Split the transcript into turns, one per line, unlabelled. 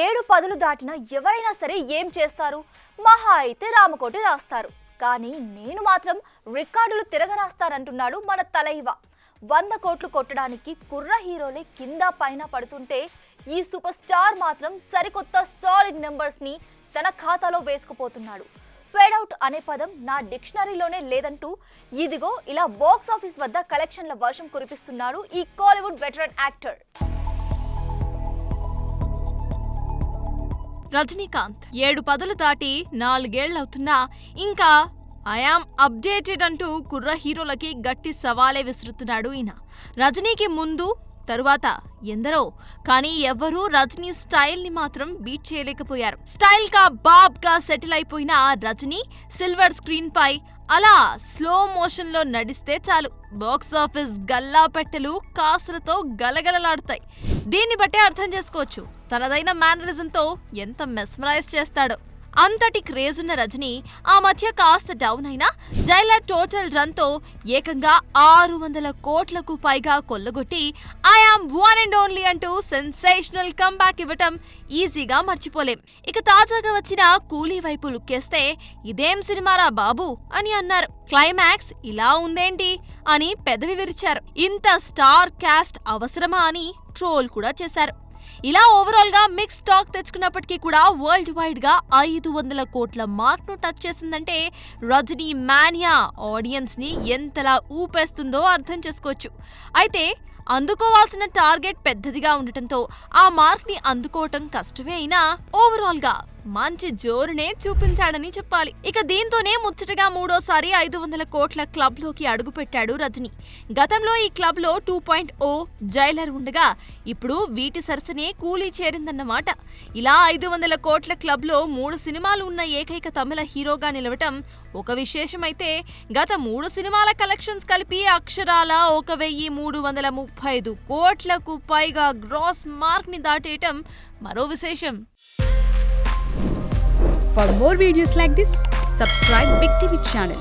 ఏడు పదులు దాటిన ఎవరైనా సరే ఏం చేస్తారు? మహా అయితే రామకోటి రాస్తారు. కానీ నేను మాత్రం రికార్డులు తిరగరాస్తానంటున్నాడు మన తలైవ. 100 కోట్లు కొట్టడానికి కుర్ర హీరోలే కింద పైన పడుతుంటే ఈ సూపర్ స్టార్ మాత్రం సరికొత్త సాలిడ్ నెంబర్స్ ని తన ఖాతాలో వేసుకుపోతున్నాడు. ఫేడ్ అవుట్ అనే పదం నా డిక్షనరీలోనే లేదంటూ ఇదిగో ఇలా బాక్స్ ఆఫీస్ వద్ద కలెక్షన్ల వర్షం కురిపిస్తున్నాడు ఈ కోలీవుడ్ వెటరన్ యాక్టర్.
రజనీకాంత్ 7 పదులు దాటి 4 ఏళ్లవుతున్నా ఇంకా ఐఆమ్ అప్డేటెడ్ అంటూ కుర్ర హీరోలకి గట్టి సవాలే విసురుతున్నాడు ఈయన. రజనీకి ముందు తరువాత ఎందరో, కానీ ఎవ్వరూ రజనీ స్టైల్ ని మాత్రం బీట్ చేయలేకపోయారు. స్టైల్ గా బాబ్ గా సెటిల్ అయిపోయిన రజనీ సిల్వర్ స్క్రీన్ పై అలా స్లో మోషన్ లో నడిస్తే చాలు బాక్స్ ఆఫీస్ గల్లా పెట్టెలు కాసులతో గలగలలాడుతాయి. దీన్ని బట్టే అర్థం చేసుకోవచ్చు తనదైన మేనరిజంతో ఎంత మెస్మరైజ్ చేస్తాడో. అంతటి క్రేజ్ ఉన్న రజనీ ఆ మధ్య కాస్త డౌన్ అయినా జైలర్ టోటల్ రన్ తో ఏకంగా 600 కోట్లకు పైగా కొల్లగొట్టి ఐఆమ్ వన్ అండ్ ఓన్లీ అంటూ సెన్సేషనల్ కంబ్యాక్ ఇవ్వటం ఈజీగా మర్చిపోలేం. ఇక తాజాగా వచ్చిన కూలీ వైపు లుక్కేస్తే ఇదేం సినిమారా బాబు అని అన్నారు. క్లైమాక్స్ ఇలా ఉందేంటి అని పెదవి విరిచారు. ఇంత స్టార్ క్యాస్ట్ అవసరమా అని ట్రోల్ కూడా చేశారు. ఇలా ఓవరాల్ గా మిక్స్ టాక్ తెచ్చుకున్నప్పటికీ కూడా వరల్డ్ వైడ్ గా 500 కోట్ల మార్క్ ను టచ్ చేసిందంటే రజనీ మానియా ఆడియన్స్ ని ఎంతలా ఊపేస్తుందో అర్థం చేసుకోవచ్చు. అయితే అందుకోవాల్సిన టార్గెట్ పెద్దదిగా ఉండటంతో ఆ మార్క్ ని అందుకోవటం కష్టమే అయినా ఓవరాల్ గా మంచి జోరునే చూపించాడని చెప్పాలి. ఇక దీంతోనే ముచ్చటగా మూడోసారి 500 కోట్ల క్లబ్ లోకి అడుగుపెట్టాడు రజనీ. గతంలో ఈ క్లబ్ లో 2.0 జైలర్ ఉండగా ఇప్పుడు వీటి సరసనే కూలీ చేరిందన్నమాట. ఇలా 500 కోట్ల క్లబ్ లో 3 సినిమాలు ఉన్న ఏకైక తమిళ హీరోగా నిలవటం ఒక విశేషమైతే గత 3 సినిమాల కలెక్షన్స్ కలిపి అక్షరాల 1335 కోట్లకు పైగా గ్రాస్ మార్క్ ని దాటేయటం మరో విశేషం.
For more videos like this, subscribe Big TV channel.